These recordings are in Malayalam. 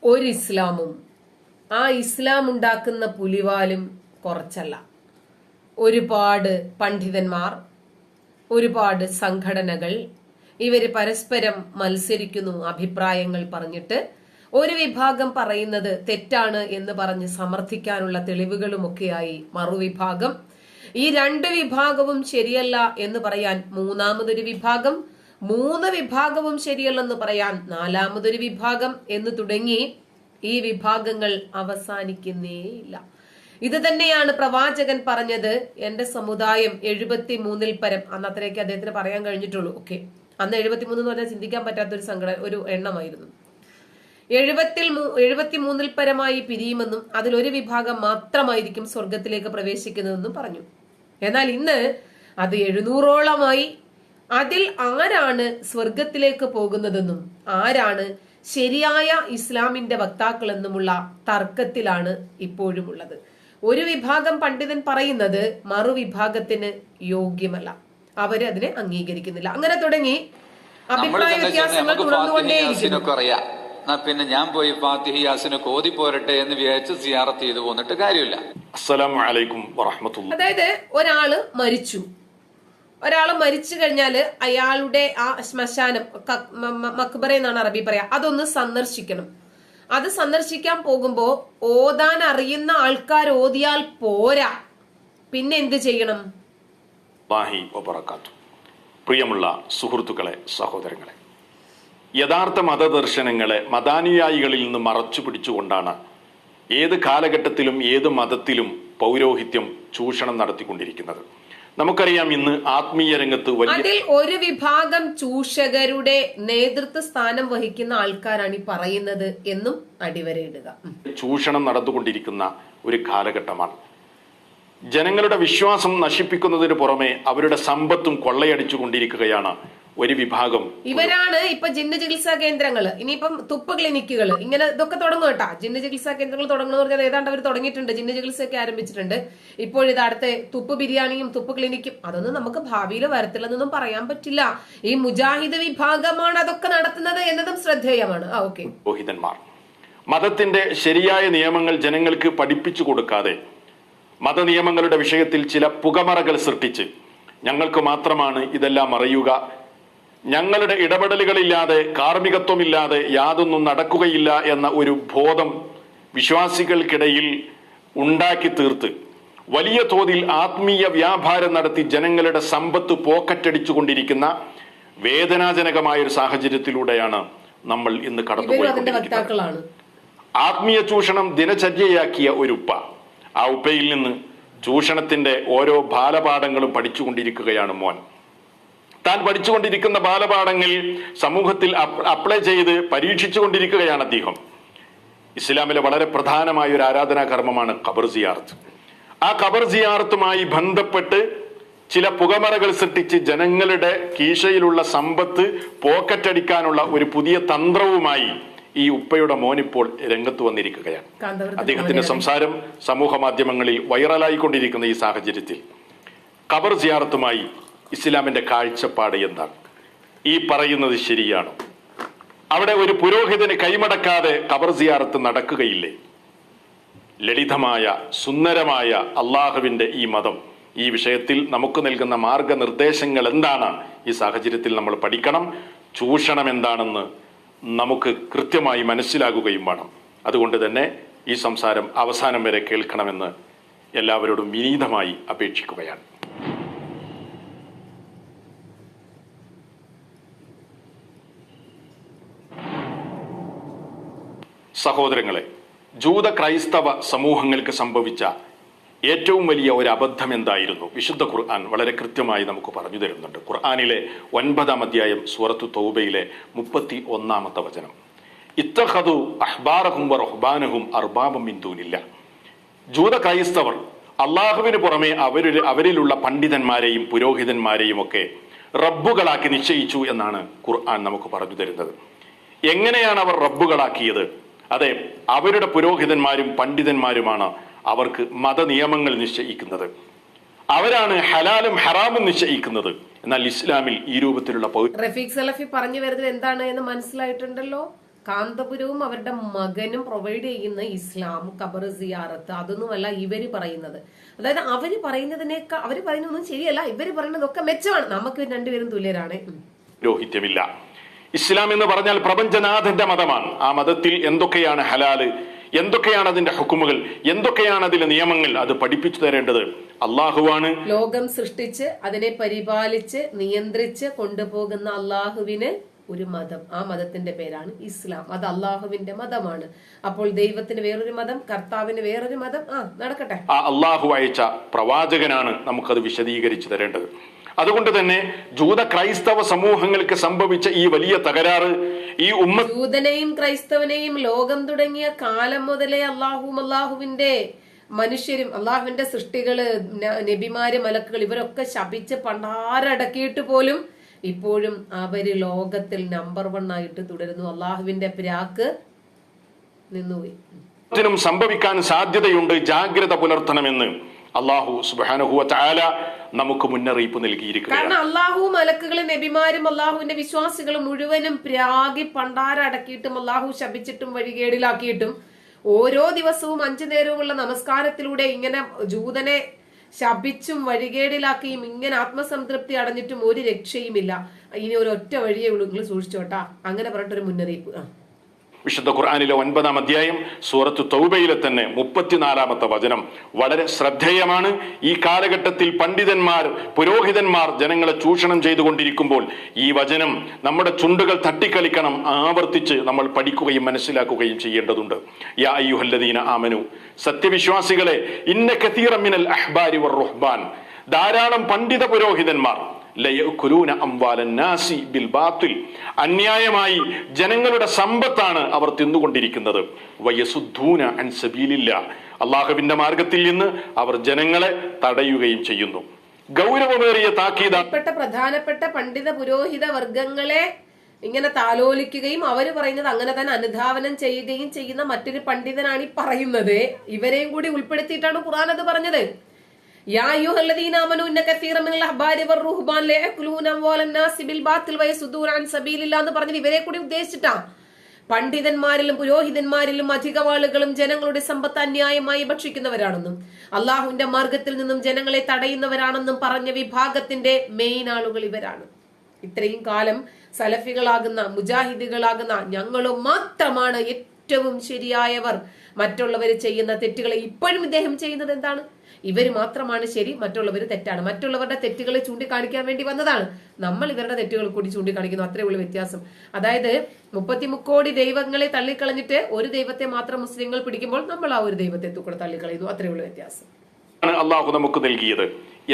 ഒരു ഇസ്ലാമും ആ ഇസ്ലാം ഉണ്ടാക്കുന്ന പുലിവാലും കുറച്ചല്ല. ഒരുപാട് പണ്ഡിതന്മാർ, ഒരുപാട് സംഘടനകൾ, ഇവര് പരസ്പരം മത്സരിക്കുന്നു അഭിപ്രായങ്ങൾ പറഞ്ഞിട്ട്. ഒരു വിഭാഗം പറയുന്നത് തെറ്റാണ് എന്ന് പറഞ്ഞ് സമർത്ഥിക്കാനുള്ള തെളിവുകളുമൊക്കെയായി മറുവിഭാഗം. ഈ രണ്ട് വിഭാഗവും ശരിയല്ല എന്ന് പറയാൻ മൂന്നാമതൊരു വിഭാഗം, മൂന്ന് വിഭാഗവും ശരിയല്ലെന്ന് പറയാൻ നാലാമതൊരു വിഭാഗം എന്ന് തുടങ്ങി ഈ വിഭാഗങ്ങൾ അവസാനിക്കുന്നേയില്ല. ഇത് തന്നെയാണ് പ്രവാചകൻ പറഞ്ഞത്. എന്റെ സമുദായം 73-ൽ പരം, അന്ന് അത്രയൊക്കെ അദ്ദേഹത്തിന് പറയാൻ കഴിഞ്ഞിട്ടുള്ളൂ. ഓക്കെ, അന്ന് 73 എന്ന് പറഞ്ഞാൽ ചിന്തിക്കാൻ പറ്റാത്തൊരു ഒരു എണ്ണമായിരുന്നു. 73-ൽ പരമായി പിരിയുമെന്നും അതിലൊരു വിഭാഗം മാത്രമായിരിക്കും സ്വർഗത്തിലേക്ക് പ്രവേശിക്കുന്നതെന്നും പറഞ്ഞു. എന്നാൽ ഇന്ന് അത് 700ഓളമായി. അതിൽ ആരാണ് സ്വർഗത്തിലേക്ക് പോകുന്നതെന്നും ആരാണ് ശരിയായ ഇസ്ലാമിന്റെ വക്താക്കളെന്നുമുള്ള തർക്കത്തിലാണ് ഇപ്പോഴും ഉള്ളത്. ഒരു വിഭാഗം പണ്ഡിതൻ പറയുന്നത് മറുവിഭാഗത്തിന് യോഗ്യമല്ല, അവര് അതിനെ അംഗീകരിക്കുന്നില്ല. അങ്ങനെ തുടങ്ങി അഭിപ്രായ വ്യത്യാസങ്ങൾ തുടർന്നുകൊണ്ടേയിരിക്കുന്നു. പിന്നെ ഞാൻ പോയി ഫാത്തിഹ യാസിനൊക്കെ ഓതി പോരട്ടെ എന്ന് വിചാരിച്ച് സിയാറത്ത് ചെയ്ത് പോന്നിട്ട് കാര്യമില്ല. അസ്സലാമു അലൈക്കും വറഹ്മത്തുള്ളാഹി. അതായത് ഒരാള് മരിച്ചു കഴിഞ്ഞാല് അയാളുടെ ആ ശ്മശാനം, മക്ബറ എന്നാണ് അറബി പറയാ, അതൊന്ന് സന്ദർശിക്കണം. അത് സന്ദർശിക്കാൻ പോകുമ്പോ ഓതാൻ അറിയുന്ന ആൾക്കാർ ഓതിയാൽ പോരാ, പിന്നെ എന്ത് ചെയ്യണം? പ്രിയമുള്ള സുഹൃത്തുക്കളെ, സഹോദരങ്ങളെ, യഥാർത്ഥ മതദർശനങ്ങളെ മതാനുയായികളിൽ നിന്ന് മറച്ചു പിടിച്ചുകൊണ്ടാണ് ഏത് കാലഘട്ടത്തിലും ഏത് മതത്തിലും പൗരോഹിത്യം ചൂഷണം നടത്തിക്കൊണ്ടിരിക്കുന്നത്. നമുക്കറിയാം, ഇന്ന് ആത്മീയ രംഗത്ത് അതിൽ ഒരു വിഭാഗം ചൂഷകരുടെ നേതൃത്വ സ്ഥാനം വഹിക്കുന്ന ആൾക്കാരാണ് ഈ പറയുന്നത് എന്നും അടിവരയിടുക. ചൂഷണം നടന്നുകൊണ്ടിരിക്കുന്ന ഒരു കാലഘട്ടമാണ്. ജനങ്ങളുടെ വിശ്വാസം നശിപ്പിക്കുന്നതിന് പുറമെ അവരുടെ സമ്പത്തും കൊള്ളയടിച്ചു കൊണ്ടിരിക്കുകയാണ് ഒരു വിഭാഗം. ഇവരാണ് ഇപ്പൊ ജിന്ന് ചികിത്സാ കേന്ദ്രങ്ങൾ, ഇനിയിപ്പം തുപ്പ് ക്ലിനിക്കുകൾ, ഇങ്ങനെ ഇതൊക്കെ തുടങ്ങും കേട്ടാ. ജിന്ന് ചികിത്സാ കേന്ദ്രങ്ങൾ തുടങ്ങുന്ന പറഞ്ഞാൽ ഏതാണ്ട് അവർ തുടങ്ങിയിട്ടുണ്ട്, ജിന്ന് ചികിത്സയൊക്കെ ആരംഭിച്ചിട്ടുണ്ട്. ഇപ്പോഴിത് അടുത്ത തുപ്പ് ബിരിയാണിയും തുപ്പ് ക്ലിനിക്കും, അതൊന്നും നമുക്ക് ഭാവിയിൽ വരത്തില്ലെന്നൊന്നും പറയാൻ പറ്റില്ല. ഈ മുജാഹിദ് വിഭാഗമാണ് അതൊക്കെ നടത്തുന്നത് എന്നതും ശ്രദ്ധേയമാണ്. ഓക്കെ, പുരോഹിതന്മാർ മതത്തിന്റെ ശരിയായ നിയമങ്ങൾ ജനങ്ങൾക്ക് പഠിപ്പിച്ചു കൊടുക്കാതെ മതനിയമങ്ങളുടെ വിഷയത്തിൽ ചില പുകമറകൾ സൃഷ്ടിച്ച് ഞങ്ങൾക്ക് മാത്രമാണ് ഇതെല്ലാം അറിയുക, ഞങ്ങളുടെ ഇടപെടലുകളില്ലാതെ കാർമ്മികത്വമില്ലാതെ യാതൊന്നും നടക്കുകയില്ല എന്ന ഒരു ബോധം വിശ്വാസികൾക്കിടയിൽ ഉണ്ടാക്കി തീർത്ത് വലിയ തോതിൽ ആത്മീയ വ്യാപാരം നടത്തി ജനങ്ങളുടെ സമ്പത്ത് പോക്കറ്റടിച്ചുകൊണ്ടിരിക്കുന്ന വേദനാജനകമായ ഒരു സാഹചര്യത്തിലൂടെയാണ് നമ്മൾ ഇന്ന് കടന്നുപോയിക്കൊണ്ടിരിക്കുന്നത്. ആത്മീയ ചൂഷണം ദിനചര്യയാക്കിയ ഒരു ഉപ്പ, ആ ഉപ്പയിൽ നിന്ന് ചൂഷണത്തിന്റെ ഓരോ ബാലപാഠങ്ങളും പഠിച്ചുകൊണ്ടിരിക്കുകയാണ് മോൻ. താൻ പഠിച്ചുകൊണ്ടിരിക്കുന്ന ബാലപാഠങ്ങൾ സമൂഹത്തിൽ അപ്ലൈ ചെയ്ത് പരീക്ഷിച്ചു കൊണ്ടിരിക്കുകയാണ് അദ്ദേഹം. ഇസ്ലാമിലെ വളരെ പ്രധാനമായ ഒരു ആരാധനാ കർമ്മമാണ് ഖബർ സിയാറത്ത്. ആ ഖബർ സിയാറത്തുമായി ബന്ധപ്പെട്ട് ചില പുകമറകൾ സൃഷ്ടിച്ച് ജനങ്ങളുടെ കീശയിലുള്ള സമ്പത്ത് പോക്കറ്റടിക്കാനുള്ള ഒരു പുതിയ തന്ത്രവുമായി ഈ ഉപ്പയുടെ മോനിപ്പോൾ രംഗത്ത് വന്നിരിക്കുകയാണ്. അദ്ദേഹത്തിന്റെ സംസാരം സമൂഹ മാധ്യമങ്ങളിൽ വൈറലായിക്കൊണ്ടിരിക്കുന്ന ഈ സാഹചര്യത്തിൽ ഖബർ സിയാറത്തുമായി ഇസ്ലാമിന്റെ കാഴ്ചപ്പാട് എന്താണ്? ഈ പറയുന്നത് ശരിയാണോ? അവിടെ ഒരു പുരോഹിതന് കൈമടക്കാതെ ഖബർ സിയാറത്ത് നടക്കുകയില്ലേ? ലളിതമായ സുന്ദരമായ അള്ളാഹുവിന്റെ ഈ മതം ഈ വിഷയത്തിൽ നമുക്ക് നൽകുന്ന മാർഗനിർദ്ദേശങ്ങൾ എന്താണ്? ഈ സാഹചര്യത്തിൽ നമ്മൾ പഠിക്കണം. ചൂഷണം എന്താണെന്ന് നമുക്ക് കൃത്യമായി മനസ്സിലാകുകയും വേണം. അതുകൊണ്ട് തന്നെ ഈ സംസാരം അവസാനം വരെ കേൾക്കണമെന്ന് എല്ലാവരോടും വിനീതമായി അപേക്ഷിക്കുകയാണ്. സഹോദരങ്ങളെ, ജൂത ക്രൈസ്തവ സമൂഹങ്ങൾക്ക് സംഭവിച്ച ഏറ്റവും വലിയ ഒരു അബദ്ധം എന്തായിരുന്നു? വിശുദ്ധ ഖുർആൻ വളരെ കൃത്യമായി നമുക്ക് പറഞ്ഞു തരുന്നുണ്ട്. ഖുർആനിലെ 9-ാം അധ്യായം സൂറത്തു തൗബയിലെ 31-ാമത്തെ വചനം, ഇത്തഖദു അഹ്ബാറഹും വറഹ്ബാനഹും അർബാബം മിൻ ദൂനില്ലാഹ്. ജൂത ക്രൈസ്തവർ അള്ളാഹുവിന് പുറമെ അവരിലുള്ള പണ്ഡിതന്മാരെയും പുരോഹിതന്മാരെയും ഒക്കെ റബ്ബുകളാക്കി നിശ്ചയിച്ചു എന്നാണ് ഖുർആൻ നമുക്ക് പറഞ്ഞു തരുന്നത്. എങ്ങനെയാണ് അവർ റബ്ബുകളാക്കിയത്? അതെ, അവരുടെ പുരോഹിതന്മാരും പണ്ഡിതന്മാരുമാണ് അവർക്ക് മതനിയമങ്ങൾ നിശ്ചയിക്കുന്നത്. അവരാണ് ഹലാലും ഹറാമും നിശ്ചയിക്കുന്നത്. എന്നാൽ ഇസ്ലാമിൽ ഈ രൂപത്തിലുള്ള റഫീഖ് സലഫി പറഞ്ഞു വരുന്നത് എന്താണ് എന്ന് മനസ്സിലായിട്ടുണ്ടല്ലോ. കാന്തപുരവും അവരുടെ മകനും പ്രൊവൈഡ് ചെയ്യുന്ന ഇസ്ലാം, ഖബർ സിയാറത്ത്, അതൊന്നുമല്ല ഇവര് പറയുന്നത്. അതായത് അവര് പറയുന്നതിനേക്കാൾ അവര് പറയുന്നതൊന്നും ശരിയല്ല, ഇവര് പറയുന്നതൊക്കെ മെച്ചമാണ്. നമുക്ക് രണ്ടുപേരും തുല്യരാണ്. പൗരോഹിത്യമില്ല. ഇസ്ലാം എന്ന് പറഞ്ഞാൽ പ്രപഞ്ചനാഥന്റെ മതമാണ്. ആ മതത്തിൽ എന്തൊക്കെയാണ് ഹലാല്, എന്തൊക്കെയാണ് അതിന്റെ ഹുക്കുമുകൾ, എന്തൊക്കെയാണ് അതിലെ നിയമങ്ങൾ, അത് പഠിപ്പിച്ചു തരേണ്ടത് അള്ളാഹുവാണ്. ലോകം സൃഷ്ടിച്ച് അതിനെ പരിപാലിച്ച് നിയന്ത്രിച്ച് കൊണ്ടുപോകുന്ന അള്ളാഹുവിന് ഒരു മതം, ആ മതത്തിന്റെ പേരാണ് ഇസ്ലാം. അത് അള്ളാഹുവിന്റെ മതമാണ്. അപ്പോൾ ദൈവത്തിന് വേറൊരു മതം, കർത്താവിന് വേറൊരു മതം. നടക്കട്ടെ. ആ അള്ളാഹു അയച്ച പ്രവാചകനാണ് നമുക്കത് വിശദീകരിച്ചു തരേണ്ടത്. അതുകൊണ്ട് തന്നെ ജൂത ക്രൈസ്തവ സമൂഹങ്ങൾക്ക് സംഭവിച്ച ഈ വലിയ തകരാറ് ഈ ജൂതനെയും ക്രൈസ്തവനെയും ലോകം തുടങ്ങിയ കാലം മുതലേ അള്ളാഹുവിന്റെ മനുഷ്യരും അള്ളാഹുവിന്റെ സൃഷ്ടികള്, നബിമാര്, മലക്കുകൾ ഇവരൊക്കെ ശപിച്ച് പണ്ടാരടക്കിയിട്ട് പോലും ഇപ്പോഴും അവര് ലോകത്തിൽ നമ്പർ 1 ആയിട്ട് തുടരുന്നു. അള്ളാഹുവിന്റെ പ്രാക്ക് നിന്നുപോയി. സംഭവിക്കാൻ സാധ്യതയുണ്ട്, ജാഗ്രത പുലർത്തണമെന്ന് അള്ളാഹു സുബ്ഹാനഹു വ തആല നമുക്ക് മുന്നറിയിപ്പ് നൽകിയിരിക്കുന്നു. കാരണം അള്ളാഹു, മലക്കുകളും, നബിമാരും അള്ളാഹുവിന്റെ വിശ്വാസികളും മുഴുവനും പ്രാഗി പണ്ടാരടക്കിയിട്ടും അള്ളാഹു ശപിച്ചിട്ടും വഴികേടിലാക്കിയിട്ടും ഓരോ ദിവസവും 5 നേരവുമുള്ള നമസ്കാരത്തിലൂടെ ഇങ്ങനെ ജൂതനെ ശപിച്ചും വഴികേടിലാക്കിയും ഇങ്ങനെ ആത്മസംതൃപ്തി അടഞ്ഞിട്ടും ഒരു രക്ഷയുമില്ല. ഇനി ഒരു ഒറ്റ വഴിയേ ഉള്ളൂ, നിങ്ങൾ സൂക്ഷിച്ചോട്ടാ. അങ്ങനെ പറഞ്ഞിട്ടൊരു മുന്നറിയിപ്പ്. വിശുദ്ധ ഖുർആനിലെ 9-ാം അധ്യായം സൂറത്ത് തൗബയിലെ തന്നെ 34-ാമത്തെ വചനം വളരെ ശ്രദ്ധേയമാണ്. ഈ കാലഘട്ടത്തിൽ പണ്ഡിതന്മാർ, പുരോഹിതന്മാർ ജനങ്ങളെ ചൂഷണം ചെയ്തുകൊണ്ടിരിക്കുമ്പോൾ ഈ വചനം നമ്മുടെ ചുണ്ടുകൾ തട്ടിക്കളിക്കണം, ആവർത്തിച്ച് നമ്മൾ പഠിക്കുകയും മനസ്സിലാക്കുകയും ചെയ്യേണ്ടതുണ്ട്. യാ അയ്യുഹല്ലദീന ആമനു, സത്യവിശ്വാസികളെ, ഇന്ന കസീറൻ മിനൽ അഹ്ബാരി വർ-റുഹ്ബാൻ, ധാരാളം പണ്ഡിത പുരോഹിതന്മാർ അന്യായമായി ജനങ്ങളുടെ സമ്പത്താണ് അവർ തിന്നുകൊണ്ടിരിക്കുന്നത്. അള്ളാഹുവിന്റെ മാർഗത്തിൽ നിന്ന് അവർ ജനങ്ങളെ തടയുകയും ചെയ്യുന്നു. ഗൗരവമേറിയ താക്കീതാണ്. പ്രധാനപ്പെട്ട പണ്ഡിത പുരോഹിത വർഗങ്ങളെ ഇങ്ങനെ താലോലിക്കുകയും അവര് പറയുന്നത് അങ്ങനെ തന്നെ അനുധാവനം ചെയ്യുകയും ചെയ്യുന്ന മറ്റൊരു പണ്ഡിതനാണ് ഈ പറയുന്നത്. ഇവരെയും കൂടി ഉൾപ്പെടുത്തിയിട്ടാണ് ഖുർആൻ അത് പറഞ്ഞത്. യാ അയ്യുഹല്ലദീന ആമനൂ ഇന്ന കസീറൻ മിനൽ അഹ്ബാരി വർ-റുഹ്ബാൻ ലയഅകുലൂന അംവാലൻ നാസി ബിൽ ബാത്തിൽ വയസുദൂന അൻ സബീലില്ലാഹ് എന്ന് പറഞ്ഞത് ഇവരെ കൂടി ഉദ്ദേശിച്ചിട്ടാ. പണ്ഡിതന്മാരിലും പുരോഹിതന്മാരിലും അധികം ആളുകളും ജനങ്ങളുടെ സമ്പത്ത് അന്യായമായി ഭക്ഷിക്കുന്നവരാണെന്നും അള്ളാഹുവിന്റെ മാർഗത്തിൽ നിന്നും ജനങ്ങളെ തടയുന്നവരാണെന്നും പറഞ്ഞ വിഭാഗത്തിന്റെ മെയിൻ ആളുകൾ ഇവരാണ്. ഇത്രയും കാലം സലഫികളാകുന്ന, മുജാഹിദുകളാകുന്ന ഞങ്ങളും മാത്രമാണ് ഏറ്റവും ശരിയായവർ. മറ്റുള്ളവർ ചെയ്യുന്ന തെറ്റുകളെ ഇപ്പോഴും ഇദ്ദേഹം ചെയ്യുന്നത് എന്താണ്? ഇവർ മാത്രമാണ് ശരി, മറ്റുള്ളവർ തെറ്റാണ്. മറ്റുള്ളവരുടെ തെറ്റുകളെ ചൂണ്ടിക്കാണിക്കാൻ വേണ്ടി വന്നതാണ്. നമ്മൾ ഇവരുടെ തെറ്റുകൾ കൂടി ചൂണ്ടിക്കാണിക്കുന്നു. അത്രേ ഉള്ളൂ വ്യത്യാസം. അതായത് 33 കോടി ദൈവങ്ങളെ തള്ളിക്കളഞ്ഞിട്ട് ഒരു ദൈവത്തെ മാത്രം മുസ്ലിങ്ങൾ പിടിക്കുമ്പോൾ നമ്മൾ ആ ഒരു ദൈവത്തെ കൂടെ തള്ളിക്കളയുന്നു. അത്രേ ഉള്ളൂ വ്യത്യാസം. അള്ളാഹു നമുക്ക് നൽകിയത്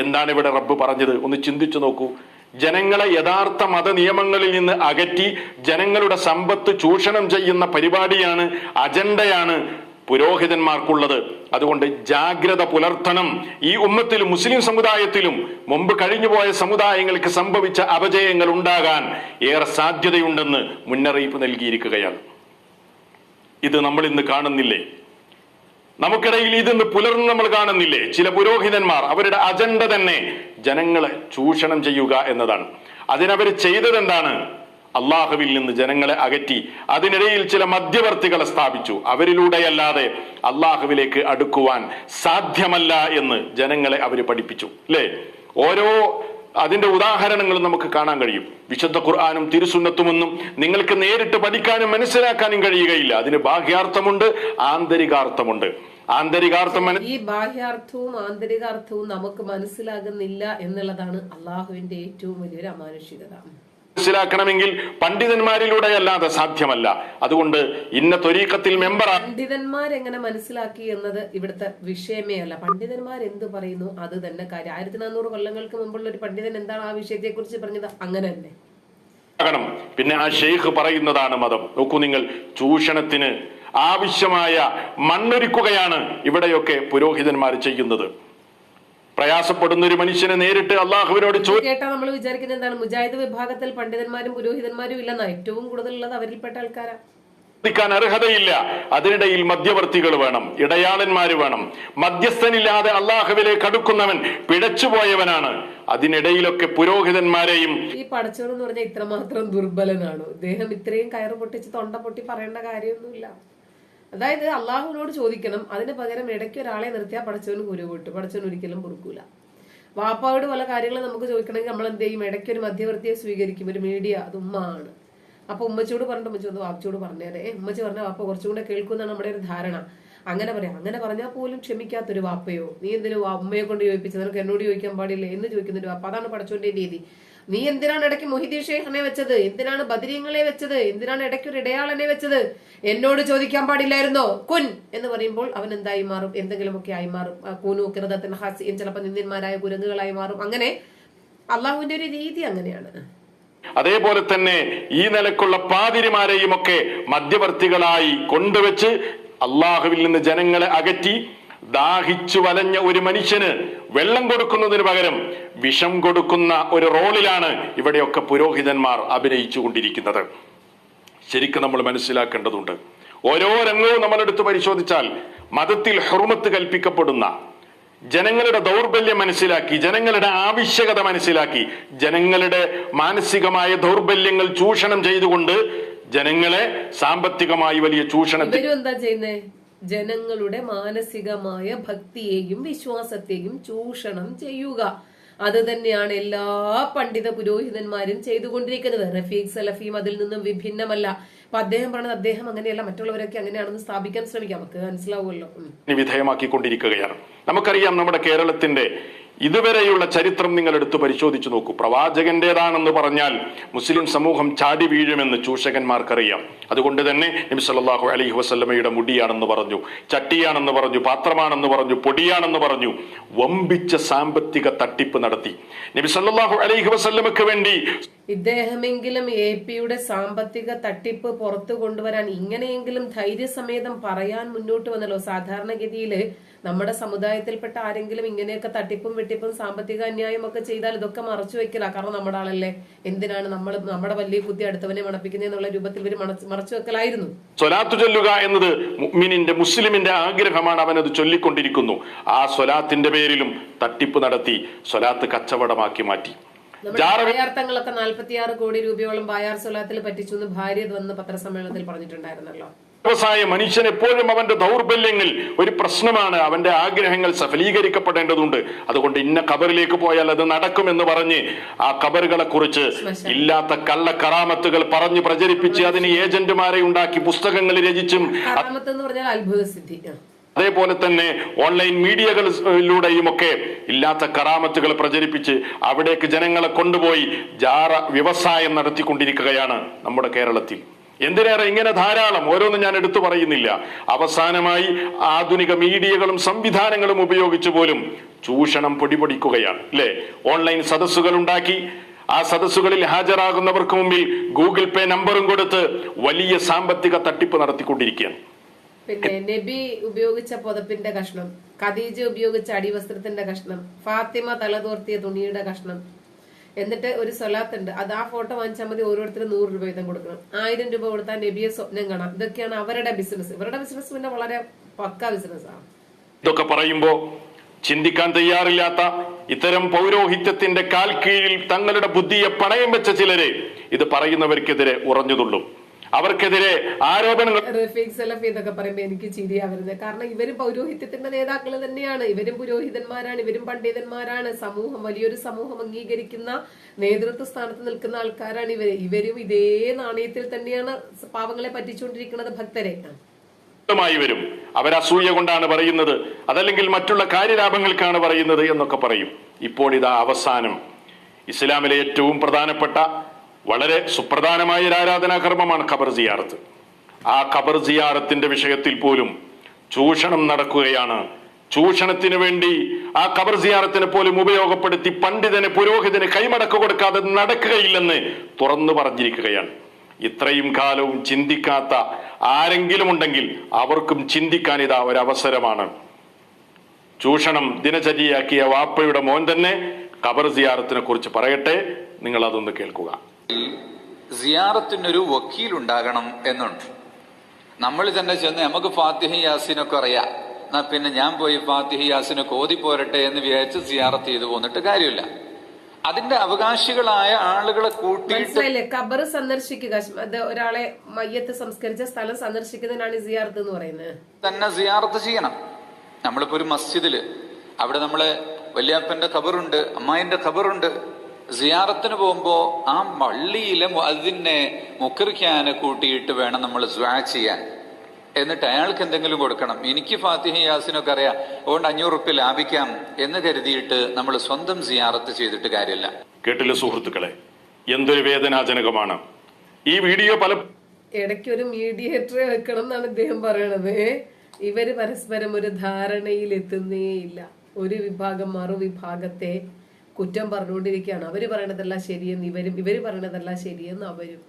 എന്താണ് ഇവിടെ റബ്ബ് പറഞ്ഞത്? ഒന്ന് ചിന്തിച്ചു നോക്കൂ. ജനങ്ങളെ യഥാർത്ഥ മത നിയമങ്ങളിൽ നിന്ന് അകറ്റി ജനങ്ങളുടെ സമ്പത്ത് ചൂഷണം ചെയ്യുന്ന പരിപാടിയാണ്, അജണ്ടയാണ് പുരോഹിതന്മാർക്കുള്ളത്. അതുകൊണ്ട് ജാഗ്രത പുലർത്തണം. ഈ ഉമ്മത്തിലും മുസ്ലിം സമുദായത്തിലും മുമ്പ് കഴിഞ്ഞുപോയ സമുദായങ്ങൾക്ക് സംഭവിച്ച അപജയങ്ങൾ ഉണ്ടാകാൻ ഏറെ സാധ്യതയുണ്ടെന്ന് മുന്നറിയിപ്പ് നൽകിയിരിക്കുകയാണ്. ഇത് നമ്മൾ ഇന്ന് കാണുന്നില്ലേ? നമുക്കിടയിൽ ഇതിന്ന് പുലർന്ന് നമ്മൾ കാണുന്നില്ലേ? ചില പുരോഹിതന്മാർ അവരുടെ അജണ്ട തന്നെ ജനങ്ങളെ ചൂഷണം ചെയ്യുക എന്നതാണ്. അതിനവർ ചെയ്തതെന്താണ്? അള്ളാഹുവിൽ നിന്ന് ജനങ്ങളെ അകറ്റി അതിനിടയിൽ ചില മധ്യവർത്തികളെ സ്ഥാപിച്ചു. അവരിലൂടെയല്ലാതെ അള്ളാഹുവിലേക്ക് അടുക്കുവാൻ സാധ്യമല്ല എന്ന് ജനങ്ങളെ അവർ പഠിപ്പിച്ചു. അല്ലേ? ഓരോ അതിന്റെ ഉദാഹരണങ്ങളും നമുക്ക് കാണാൻ കഴിയും. വിശുദ്ധ ഖുർആനും തിരുസുന്നത്തുമൊന്നും നിങ്ങൾക്ക് നേരിട്ട് പഠിക്കാനും മനസ്സിലാക്കാനും കഴിയുകയില്ല. അതിന് ബാഹ്യാർത്ഥമുണ്ട്, ആന്തരികാർത്ഥമുണ്ട്. ഈ ബാഹ്യാർത്ഥവും ആന്തരികാർത്ഥവും നമുക്ക് മനസ്സിലാകുന്നില്ല എന്നുള്ളതാണ് അള്ളാഹുവിന്റെ ഏറ്റവും വലിയൊരു അമാനുഷികത. മനസ്സിലാക്കണമെങ്കിൽ പണ്ഡിതന്മാരിലൂടെ അല്ലാതെ സാധ്യമല്ല. അതുകൊണ്ട് ഇന്ന ത്വരീഖത്തിൽ പണ്ഡിതന്മാരെങ്ങനെ മനസ്സിലാക്കി എന്നത് ഇവിടുത്തെ വിഷയമേ അല്ല. പണ്ഡിതന്മാർ എന്ത് പറയുന്നു അത് തന്നെ കാര്യം. 1400 കൊല്ലങ്ങൾക്ക് മുമ്പുള്ള ഒരു പണ്ഡിതൻ എന്താണ് ആ വിഷയത്തെ കുറിച്ച് പറഞ്ഞത്? അങ്ങനെ തന്നെ. പിന്നെ ആ ഷെയ്ഖ് പറയുന്നതാണ് മതം. നോക്കൂ നിങ്ങൾ, ചൂഷണത്തിന് ആവശ്യമായ മണ്ണൊരുക്കുകയാണ് ഇവിടെയൊക്കെ പുരോഹിതന്മാർ ചെയ്യുന്നത്. പ്രയാസപ്പെടുന്ന ഒരു മനുഷ്യനെ നേരിട്ട് അള്ളാഹുവിനോട് കേട്ടാ നമ്മൾ വിചാരിക്കുന്നത് എന്താണ്? മുജാഹിദ് വിഭാഗത്തിൽ പണ്ഡിതന്മാരും പുരോഹിതന്മാരും ഇല്ലെന്നാ. ഏറ്റവും കൂടുതലുള്ളത് അവരിൽപ്പെട്ട ആൾക്കാരാ. ക്കാൻ അർഹതയില്ല. അതിനിടയിൽ മധ്യവർത്തികൾ വേണം, ഇടയാളന്മാര് വേണം. മധ്യസ്ഥനില്ലാതെ അള്ളാഹുവിലേക്ക് അടുക്കുന്നവൻ പിഴച്ചുപോയവനാണ്. അതിനിടയിലൊക്കെ പുരോഹിതന്മാരെയും ഈ പടച്ചോൻ എന്ന് പറഞ്ഞാൽ ഇത്രമാത്രം ദുർബലനാണോ? ഇദ്ദേഹം ഇത്രയും കയറ് പൊട്ടിച്ച് തൊണ്ട പൊട്ടി പറയേണ്ട കാര്യമൊന്നുമില്ല. അതായത് അള്ളാഹുവിനോട് ചോദിക്കണം, അതിന് പകരം ഇടയ്ക്ക് ഒരാളെ നിർത്തിയാൽ പടച്ചോന് കുരുവിട്ടു, പടച്ചോൻ ഒരിക്കലും പൊറുക്കൂല. വാപ്പായോട് പല കാര്യങ്ങളും നമുക്ക് ചോദിക്കണമെങ്കിൽ നമ്മൾ എന്ത് ചെയ്യും? ഇടയ്ക്ക് ഒരു മധ്യവർത്തിയെ സ്വീകരിക്കും, ഒരു മീഡിയ, അത് ഉമ്മ ആണ്. അപ്പൊ ഉമ്മച്ചോട് പറഞ്ഞിട്ട് ഉമ്മച്ചി ഒന്ന് വാപ്പച്ചോട് പറഞ്ഞേരെ, ഉമ്മച്ചി പറഞ്ഞ വാപ്പ കുറച്ചും കൂടെ കേൾക്കുമെന്നാണ് നമ്മുടെ ഒരു ധാരണ. അങ്ങനെ പറയാം. അങ്ങനെ പറഞ്ഞാൽ പോലും ക്ഷമിക്കാത്തൊരു വാപ്പയോ, നീ എന്തിനു ഉമ്മയെ കൊണ്ട് ചോദിപ്പിച്ചത്, നിനക്ക് എന്നോട് ചോദിക്കാൻ പാടില്ല എന്ന് ചോദിക്കുന്നൊരു വാപ്പ. അതാണ് പടച്ചോന്റെ രീതി. നീ എന്തിനാണ് ഇടയ്ക്ക് മൊഹിദ്ദീൻ ഷെയ്ഖിനെ വെച്ചത്? എന്തിനാണ് ബദരീങ്ങളെ വെച്ചത്? എന്തിനാണ് ഇടയ്ക്ക് ഒരു ഇടയാളനെ വെച്ചത്? എന്നോട് ചോദിക്കാൻ പാടില്ലായിരുന്നോ? കുൻ എന്ന് പറയുമ്പോൾ അവൻ എന്തായി മാറും? എന്തെങ്കിലുമൊക്കെ ആയി മാറും. കൂനു കിറദത്തൻ ഹാസിൻ, ചിലപ്പോൾ നിന്ദന്മാരായ കുരങ്ങുകളായി മാറും. അങ്ങനെ അള്ളാഹുവിന്റെ ഒരു രീതി അങ്ങനെയാണ്. അതേപോലെ തന്നെ ഈ നിലക്കുള്ള പാതിരിമാരെയും ഒക്കെ മധ്യവർത്തികളായി കൊണ്ടുവച്ച് അള്ളാഹുവിൽ നിന്ന് ജനങ്ങളെ അകറ്റി ദാഹിച്ചു വലഞ്ഞ ഒരു മനുഷ്യന് വെള്ളം കൊടുക്കുന്നതിന് പകരം വിഷം കൊടുക്കുന്ന ഒരു റോളിലാണ് ഇവിടെയൊക്കെ പുരോഹിതന്മാർ അഭിനയിച്ചു കൊണ്ടിരിക്കുന്നത്. ശരിക്കും നമ്മൾ മനസ്സിലാക്കേണ്ടതുണ്ട്. ഓരോ രംഗവും നമ്മളെടുത്ത് പരിശോധിച്ചാൽ മതത്തിൽ ഹുർമത്ത് കൽപ്പിക്കപ്പെടുന്ന, ജനങ്ങളുടെ ദൗർബല്യം മനസ്സിലാക്കി, ജനങ്ങളുടെ ആവശ്യകത മനസ്സിലാക്കി, ജനങ്ങളുടെ മാനസികമായ ദൗർബല്യങ്ങൾ ചൂഷണം ചെയ്തുകൊണ്ട് ജനങ്ങളെ സാമ്പത്തികമായി വലിയ ചൂഷണത്തിൽ എന്താ ചെയ്യുന്നേ? ജനങ്ങളുടെ മാനസികമായ ഭക്തിയെയും വിശ്വാസത്തെയും ചൂഷണം ചെയ്യുക. അത് തന്നെയാണ് എല്ലാ പണ്ഡിത പുരോഹിതന്മാരും ചെയ്തുകൊണ്ടിരിക്കുന്നത്. റഫീഖ് സലഫിയും അതിൽ നിന്നും വിഭിന്നമല്ല. അപ്പൊ അദ്ദേഹം പറഞ്ഞത് അദ്ദേഹം അങ്ങനെയല്ല, മറ്റുള്ളവരൊക്കെ അങ്ങനെയാണെന്ന് സ്ഥാപിക്കാൻ ശ്രമിക്കാം. നമുക്ക് മനസ്സിലാവുമല്ലോ. വിധേയമാക്കിക്കൊണ്ടിരിക്കുകയാണ്. നമുക്കറിയാം, നമ്മുടെ കേരളത്തിന്റെ ഇതുവരെയുള്ള ചരിത്രം നിങ്ങൾ എടുത്ത് പരിശോധിച്ചു നോക്കൂ. പ്രവാചകന്റേതാണെന്ന് പറഞ്ഞാൽ മുസ്ലിം സമൂഹം ചാടി വീഴുമെന്ന് ചൂഷകന്മാർക്കറിയാം. അതുകൊണ്ട് തന്നെ നബി സല്ലല്ലാഹു അലൈഹി വസല്ലമയുടെ മുടിയാണെന്ന് പറഞ്ഞു, ചട്ടിയാണെന്ന് പറഞ്ഞു, പാത്രമാണെന്ന് പറഞ്ഞു, പൊടിയാണെന്ന് പറഞ്ഞു, വമ്പിച്ച സാമ്പത്തിക തട്ടിപ്പ് നടത്തി. നബി സല്ലല്ലാഹു അലൈഹി വസല്ലമക്ക് വേണ്ടി ഇദ്ദേഹമെങ്കിലും AP-യുടെ സാമ്പത്തിക തട്ടിപ്പ് പുറത്തു കൊണ്ടുവരാൻ ഇങ്ങനെയെങ്കിലും ധൈര്യസമേതം പറയാൻ മുന്നോട്ട് വന്നല്ലോ. സാധാരണഗതിയില് നമ്മുടെ സമുദായത്തിൽപ്പെട്ട ആരെങ്കിലും ഇങ്ങനെയൊക്കെ തട്ടിപ്പും വെട്ടിപ്പും സാമ്പത്തിക അന്യായം ഒക്കെ ചെയ്താൽ ഇതൊക്കെ മറച്ചു വെക്കില്ല. കാരണം നമ്മുടെ ആളല്ലേ, എന്തിനാണ് നമ്മുടെ വലിയ കുത്തി അടുത്തവനെ മണപ്പിക്കുന്നതെന്നുള്ള രൂപത്തിൽ ഇവർ മറച്ചു വെക്കലായിരുന്നു. സ്വലാത്ത് ചൊല്ലുക എന്നത് മുഅ്മിനിന്റെ, മുസ്ലിമിന്റെ ആഗ്രഹമാണ്. അവനത് ചൊല്ലിക്കൊണ്ടിരിക്കുന്നു. ആ സ്വലാത്തിന്റെ പേരിലും തട്ടിപ്പ് നടത്തി സ്വലാത്ത് കച്ചവടമാക്കി മാറ്റി. ബായാർത്ഥങ്ങളൊക്കെ 46 കോടി രൂപയോളം ബായാർ സ്വലാത്തിൽ പറ്റിച്ചു എന്ന് ഭാര്യ വന്ന് പത്രസമ്മേളനത്തിൽ പറഞ്ഞിട്ടുണ്ടായിരുന്നല്ലോ. വ്യവസായ മനുഷ്യൻ എപ്പോഴും അവന്റെ ദൗർബല്യങ്ങൾ ഒരു പ്രശ്നമാണ്. അവന്റെ ആഗ്രഹങ്ങൾ സഫലീകരിക്കപ്പെടേണ്ടതുണ്ട്. അതുകൊണ്ട് ഇന്ന ഖബറിലേക്ക് പോയാൽ അത് നടക്കുമെന്ന് പറഞ്ഞ് ആ ഖബറുകളെ കുറിച്ച് ഇല്ലാത്ത കള്ളക്കറാമത്തുകൾ പറഞ്ഞു പ്രചരിപ്പിച്ച് അതിന് ഏജന്റുമാരെ ഉണ്ടാക്കി പുസ്തകങ്ങൾ രചിച്ചും, എന്ന് പറഞ്ഞാൽ അത്ഭുത സിദ്ധി, അതേപോലെ തന്നെ ഓൺലൈൻ മീഡിയകളിലൂടെയും ഒക്കെ ഇല്ലാത്ത കറാമത്തുകൾ പ്രചരിപ്പിച്ച് അവിടേക്ക് ജനങ്ങളെ കൊണ്ടുപോയി ജാറ വ്യവസായം നടത്തിക്കൊണ്ടിരിക്കുകയാണ് നമ്മുടെ കേരളത്തിൽ. എന്തിനേറെ ഇങ്ങനെ ധാരാളം, ഓരോന്നും ഞാൻ എടുത്തു പറയുന്നില്ല. അവസാനമായി ആധുനിക മീഡിയകളും സംവിധാനങ്ങളും ഉപയോഗിച്ചു പോലും ചൂഷണം പൊടിപൊടിക്കുകയാണ് അല്ലെ. ഓൺലൈൻ സദസ്സുകൾ ഉണ്ടാക്കി ആ സദസ്സുകളിൽ ഹാജരാകുന്നവർക്ക് മുമ്പിൽ ഗൂഗിൾ പേ നമ്പറും കൊടുത്ത് വലിയ സാമ്പത്തിക തട്ടിപ്പ് നടത്തിക്കൊണ്ടിരിക്കുകയാണ്. പിന്നെ നബി ഉപയോഗിച്ച പുതപ്പിന്റെ കഷ്ണം, ഖദീജ ഉപയോഗിച്ച അടിവസ്ത്രത്തിന്റെ കഷ്ണം, ഫാത്തിമ തലതോർത്തിയ തുണിയുടെ കഷ്ണം, എന്നിട്ട് ഒരു സ്വലാത്ത് ഉണ്ട്. അത് ആ ഫോട്ടോ വാങ്ങിച്ചാൽ മതി, ഓരോരുത്തരും 100 രൂപ വീതം കൊടുക്കണം. 1000 രൂപ കൊടുത്താൽ നബിയെ സ്വപ്നം കാണാം. ഇതൊക്കെയാണ് അവരുടെ ബിസിനസ്. ഇവരുടെ ബിസിനസ് പിന്നെ വളരെ പക്ക ബിസിനസ്സാണ്. ഇതൊക്കെ പറയുമ്പോ ചിന്തിക്കാൻ തയ്യാറില്ലാത്ത ഇത്തരം പൗരോഹിത്യത്തിന്റെ കാൽ കീഴിൽ തങ്ങളുടെ ബുദ്ധിയെ പണയം വെച്ച ചിലരെ ഇത് പറയുന്നവർക്കെതിരെ ഉറഞ്ഞുതുള്ളും. അവർക്കെതിരെ ആരോപണങ്ങൾ. റഫീഖ് സലഫി ഇതൊക്കെ പറയുമ്പോ എനിക്ക് ചിരിയാ വരുന്നത്. കാരണം ഇവരും പൗരോഹിത്യത്തിന്റെ നേതാക്കൾ തന്നെയാണ്. ഇവരും പുരോഹിതന്മാരാണ്, ഇവരും പണ്ഡിതന്മാരാണ്. സമൂഹം, വലിയൊരു സമൂഹം അംഗീകരിക്കുന്ന നേതൃത്വ സ്ഥാനത്ത് നിൽക്കുന്ന ആൾക്കാരാണ് ഇവരും ഇതേ നാണയത്തിൽ തന്നെയാണ് പാവങ്ങളെ പറ്റിച്ചുകൊണ്ടിരിക്കുന്നത്, ഭക്തരെ. വരും അവരസൂയ കൊണ്ടാണ് പറയുന്നത്, അതല്ലെങ്കിൽ മറ്റുള്ള കാര്യലാഭങ്ങൾക്കാണ് പറയുന്നത് എന്നൊക്കെ പറയും. ഇപ്പോൾ ഇതാ അവസാനം ഇസ്ലാമിലെ ഏറ്റവും പ്രധാനപ്പെട്ട വളരെ സുപ്രധാനമായ ഒരു ആരാധനാകർമ്മമാണ് ഖബർ സിയാറത്ത്. ആ ഖബർ സിയാറത്തിന്റെ വിഷയത്തിൽ പോലും ചൂഷണം നടക്കുകയാണ്. ചൂഷണത്തിന് വേണ്ടി ആ ഖബർ സിയാറത്തിനെ പോലും ഉപയോഗപ്പെടുത്തി പണ്ഡിതന്, പുരോഹിതന് കൈമടക്ക് കൊടുക്കാതെ നടക്കുകയില്ലെന്ന് തുറന്നു പറഞ്ഞിരിക്കുകയാണ്. ഇത്രയും കാലവും ചിന്തിക്കാത്ത ആരെങ്കിലും ഉണ്ടെങ്കിൽ അവർക്കും ചിന്തിക്കാൻ ഇതാ ഒരവസരമാണ്. ചൂഷണം ദിനചര്യയാക്കിയ വാപ്പയുടെ മോൻ തന്നെ ഖബർ സിയാറത്തിനെ കുറിച്ച് പറയട്ടെ. നിങ്ങൾ അതൊന്ന് കേൾക്കുക. സിയാറത്തിനൊരു വക്കീൽ ഉണ്ടാകണം എന്നുണ്ട്. നമ്മൾ തന്നെ ചെന്ന് നമുക്ക് ഫാത്തിഹ യാസീനൊക്കെ അറിയാം, എന്നാ പിന്നെ ഞാൻ പോയി ഫാത്തിഹ യാസീനൊക്കെ ഓതി പോരട്ടെ എന്ന് വിചാരിച്ച് സിയാറത്ത് ചെയ്തു പോന്നിട്ട് കാര്യമില്ല. അതിന്റെ അവകാശികളായ ആളുകളെ കൂട്ടിയിട്ട് മനസ്സിലായില്ലേ? ഖബർ സന്ദർശിക്കുക, അത് ഒരാളെ മയ്യത്ത് സംസ്കരിച്ച സ്ഥലം സന്ദർശിക്കുന്നതിനാണ് സിയാറത്ത് എന്ന് പറയുന്നത്. തന്നെ സിയാറത്ത് ചെയ്യണം. നമ്മളിപ്പോ ഒരു മസ്ജിദില് അവിടെ നമ്മളെ വല്യാപ്പന്റെ ഖബറുണ്ട്, അമ്മായിന്റെ ഖബറുണ്ട്. സിയാറത്തിന് പോകുമ്പോ ആ പള്ളിയിലെ മുഅദ്ദിനെ മുഖറിക്കാനെ കൂട്ടിയിട്ട് വേണം നമ്മൾ ദുആ ചെയ്യാൻ. എന്നിട്ട് അയാൾക്ക് എന്തെങ്കിലും കൊടുക്കണം. എനിക്ക് ഫാത്തിഹ യാസിനൊക്കെ അറിയാം, അതുകൊണ്ട് 500 റുപ്യ ലാഭിക്കാം എന്ന് കരുതിയിട്ട് നമ്മൾ സ്വന്തം സിയാറത്ത് ചെയ്തിട്ട് കാര്യമില്ല. കേട്ടില്ല സുഹൃത്തുക്കളെ, എന്തൊരു വേദനാജനകമാണ് ഈ വീഡിയോ. ഇടയ്ക്ക് ഒരു മീഡിയേറ്ററെ വെക്കണം എന്നാണ് ഇദ്ദേഹം പറയണത്. ഇവര് പരസ്പരം ഒരു ധാരണയിൽ എത്തുന്നേയില്ല. ഒരു വിഭാഗം മറുവിഭാഗത്തെ കുറ്റം പറഞ്ഞുകൊണ്ടിരിക്കുകയാണ്. അവര് പറയണതല്ല ശരിയെന്ന് ഇവര് പറയണതല്ല ശരിയെന്ന് അവരും.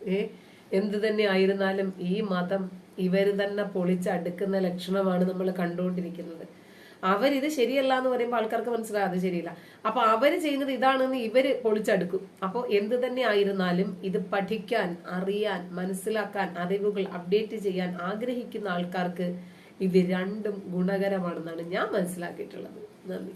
എന്ത് തന്നെ ആയിരുന്നാലും ഈ മതം ഇവര് തന്നെ പൊളിച്ചടുക്കുന്ന ലക്ഷണമാണ് നമ്മൾ കണ്ടുകൊണ്ടിരിക്കുന്നത്. അവരിത് ശരിയല്ല എന്ന് പറയുമ്പോൾ ആൾക്കാർക്ക് മനസ്സിലാവും അത് ശരിയില്ല. അപ്പൊ അവര് ചെയ്യുന്നത് ഇതാണെന്ന് ഇവര് പൊളിച്ചടുക്കും. അപ്പോൾ എന്ത് തന്നെ ആയിരുന്നാലും ഇത് പഠിക്കാൻ, അറിയാൻ, മനസ്സിലാക്കാൻ, അറിവുകൾ അപ്ഡേറ്റ് ചെയ്യാൻ ആഗ്രഹിക്കുന്ന ആൾക്കാർക്ക് ഇത് രണ്ടും ഗുണകരമാണെന്നാണ് ഞാൻ മനസ്സിലാക്കിയിട്ടുള്ളത്. നന്ദി.